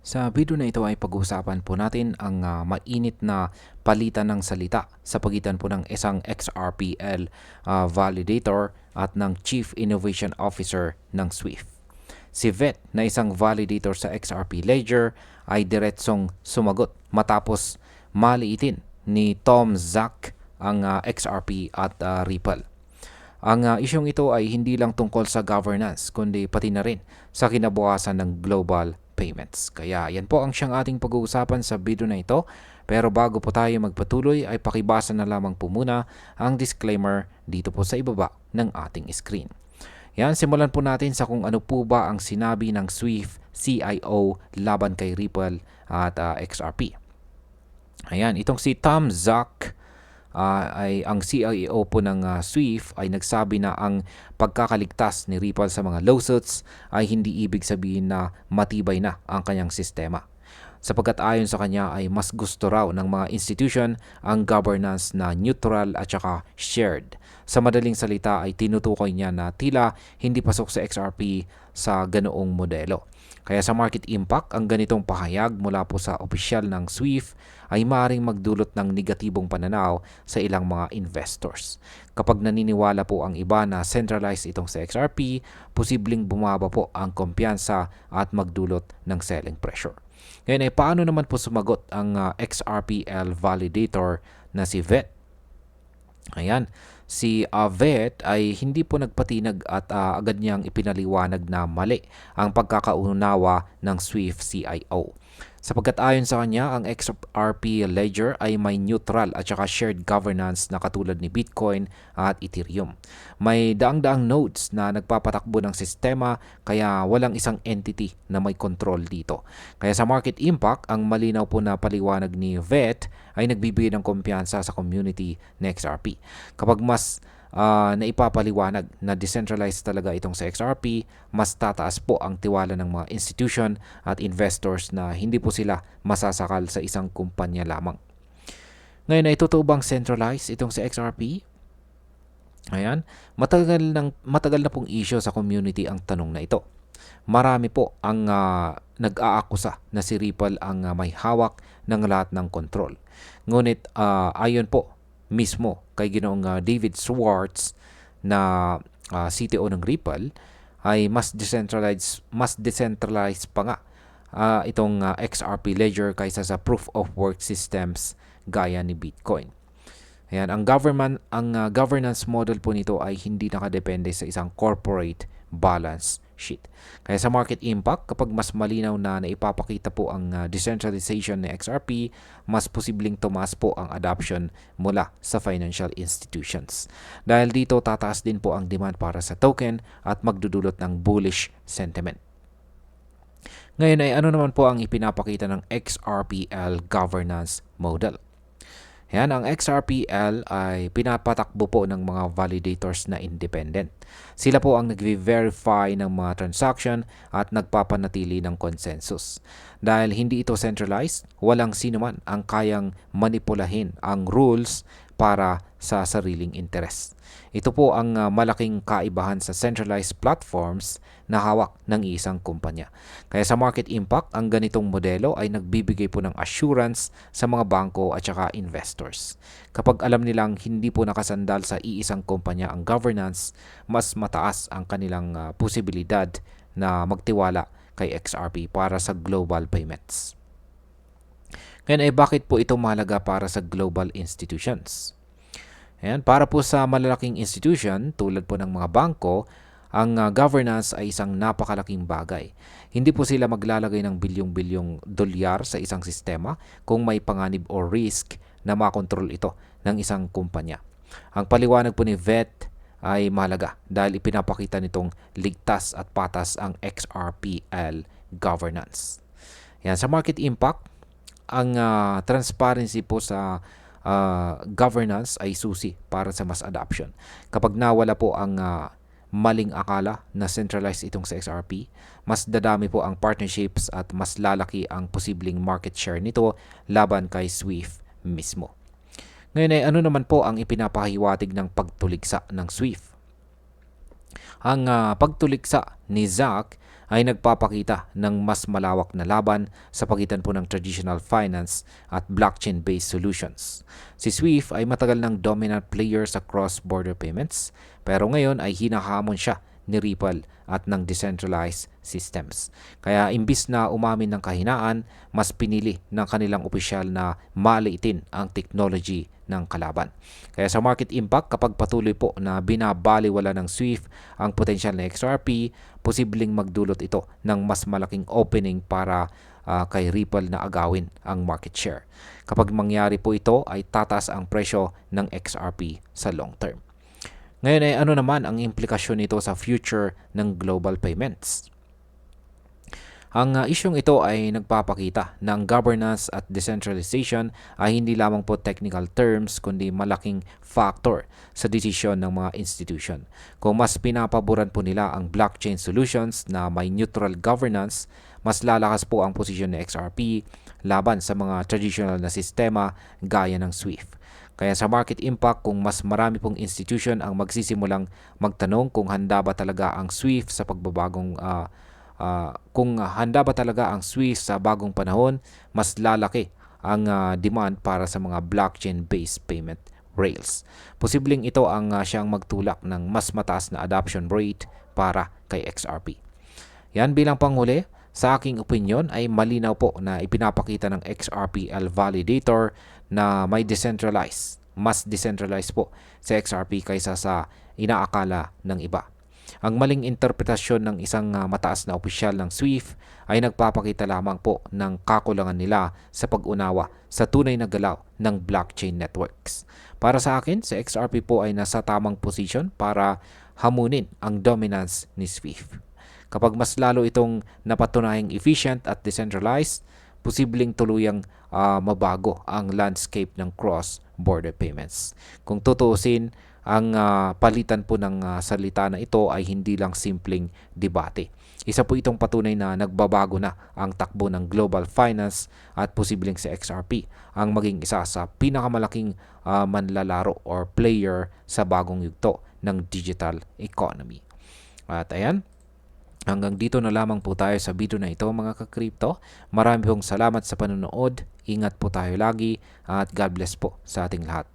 Sa video na ito ay pag-uusapan po natin ang mainit na palitan ng salita sa pagitan po ng isang XRPL validator at ng Chief Innovation Officer ng SWIFT. Si Vet na isang validator sa XRP Ledger ay diretsong sumagot matapos maliitin ni Tom Zack ang XRP at Ripple. Ang isyong ito ay hindi lang tungkol sa governance kundi pati na rin sa kinabukasan ng global payments. Kaya yan po ang siyang ating pag-uusapan sa video na ito. Pero bago po tayo magpatuloy ay pakibasa na lamang po muna ang disclaimer dito po sa ibaba ng ating screen. Yan, simulan po natin sa kung ano po ba ang sinabi ng SWIFT CIO laban kay Ripple at XRP. Ayan, itong si Tom Zack ay ang CIO po ng SWIFT ay nagsabi na ang pagkakaligtas ni Ripple sa mga lawsuits ay hindi ibig sabihin na matibay na ang kanyang sistema. Sapagkat ayon sa kanya ay mas gusto raw ng mga institution ang governance na neutral at saka shared. Sa madaling salita ay tinutukoy niya na tila hindi pasok sa XRP sa ganoong modelo. Kaya sa market impact, ang ganitong pahayag mula po sa opisyal ng SWIFT ay maaaring magdulot ng negatibong pananaw sa ilang mga investors. Kapag naniniwala po ang iba na centralized itong sa XRP, posibleng bumaba po ang kumpiyansa at magdulot ng selling pressure. Ngayon ay paano naman po sumagot ang XRPL validator na si Vet? Ayan, si Vet ay hindi po nagpatinag at agad niyang ipinaliwanag na mali ang pagkakaunawa ng SWIFT CIO. Sapagkat ayon sa kanya, ang XRP Ledger ay may neutral at saka shared governance na katulad ni Bitcoin at Ethereum. May daang-daang nodes na nagpapatakbo ng sistema kaya walang isang entity na may control dito. Kaya sa market impact, ang malinaw po na paliwanag ni Vet ay nagbibigay ng kumpiyansa sa community ng XRP. Kapag mas naipapaliwanag na decentralized talaga itong sa XRP, mas tataas po ang tiwala ng mga institution at investors na hindi po sila masasakal sa isang kumpanya lamang. Ngayon ay totoo bang centralized itong sa XRP? Ayan, matagal na pong issue sa community ang tanong na ito. Marami po ang nag-aakusa na si Ripple ang may hawak ng lahat ng control. Ngunit ayon po mismo kay Ginoong David Schwartz na CTO ng Ripple ay mas decentralized pa nga itong XRP Ledger kaysa sa proof of work systems gaya ni Bitcoin. Ayan, ang governance model po nito ay hindi nakadepende sa isang corporate balance sheet. Kaya sa market impact, kapag mas malinaw na naipapakita po ang decentralization ng XRP, mas posibleng tumaas po ang adoption mula sa financial institutions. Dahil dito, tataas din po ang demand para sa token at magdudulot ng bullish sentiment. Ngayon ay ano naman po ang ipinapakita ng XRPL governance model? Yan, ang XRPL ay pinapatakbo po ng mga validators na independent. Sila po ang nag-verify ng mga transaction at nagpapanatili ng consensus. Dahil hindi ito centralized, walang sino man ang kayang manipulahin ang rules para sa sariling interes. Ito po ang malaking kaibahan sa centralized platforms na hawak ng isang kumpanya. Kaya sa market impact, ang ganitong modelo ay nagbibigay po ng assurance sa mga bangko at saka investors. Kapag alam nilang hindi po nakasandal sa iisang kumpanya ang governance, mas mataas ang kanilang posibilidad na magtiwala kay XRP para sa global payments. Ngayon ay bakit po ito mahalaga para sa global institutions? Ayan, para po sa malalaking institution tulad po ng mga bangko, ang governance ay isang napakalaking bagay. Hindi po sila maglalagay ng bilyong-bilyong dolyar sa isang sistema kung may panganib o risk na makontrol ito ng isang kumpanya. Ang paliwanag po ni Vet ay mahalaga dahil ipinapakita nitong ligtas at patas ang XRPL governance. Yan, sa market impact, ang transparency po sa governance ay susi para sa mass adoption. Kapag nawala po ang maling akala na centralized itong sa XRP, mas dadami po ang partnerships at mas lalaki ang posibleng market share nito laban kay SWIFT mismo. Ngayon ay ano naman po ang ipinapahiwatig ng pagtuligsa ng SWIFT? Ang pagtuligsa ni Zack ay nagpapakita ng mas malawak na laban sa pagitan po ng traditional finance at blockchain-based solutions. Si SWIFT ay matagal ng dominant player sa cross-border payments, pero ngayon ay hinahamon siya ni Ripple at ng decentralized systems. Kaya imbis na umamin ng kahinaan, mas pinili ng kanilang opisyal na maliitin ang technology ng kalaban. Kaya sa market impact, kapag patuloy po na binabaliwala ng SWIFT ang potensyal na XRP, posibleng magdulot ito ng mas malaking opening para kay Ripple na agawin ang market share. Kapag mangyari po ito, ay tataas ang presyo ng XRP sa long term. Ngayon ay ano naman ang implikasyon nito sa future ng global payments? Ang isyong ito ay nagpapakita na ang governance at decentralization ay hindi lamang po technical terms kundi malaking factor sa desisyon ng mga institution. Kung mas pinapaboran po nila ang blockchain solutions na may neutral governance, mas lalakas po ang posisyon ng XRP laban sa mga traditional na sistema gaya ng SWIFT. Kaya sa market impact, kung mas marami pong institution ang magsisimulang magtanong kung handa ba talaga ang SWIFT sa bagong panahon, mas lalaki ang demand para sa mga blockchain-based payment rails. Posibleng ito ang siyang magtulak ng mas mataas na adoption rate para kay XRP. Yan bilang panghuli, sa aking opinion ay malinaw po na ipinapakita ng XRPL validator na may mas decentralized po sa XRP kaysa sa inaakala ng iba. Ang maling interpretasyon ng isang mataas na opisyal ng SWIFT ay nagpapakita lamang po ng kakulangan nila sa pag-unawa sa tunay na galaw ng blockchain networks. Para sa akin, sa XRP po ay nasa tamang position para hamunin ang dominance ni SWIFT. Kapag mas lalo itong napatunayang efficient at decentralized, posibleng tuluyang mabago ang landscape ng cross-border payments. Kung tutuusin, ang palitan po ng salita na ito ay hindi lang simpleng debate. Isa po itong patunay na nagbabago na ang takbo ng global finance at posibleng si XRP ang maging isa sa pinakamalaking manlalaro or player sa bagong yugto ng digital economy. At ayan, hanggang dito na lamang po tayo sa video na ito mga ka-crypto. Marami pong salamat sa panonood. Ingat po tayo lagi at God bless po sa ating lahat.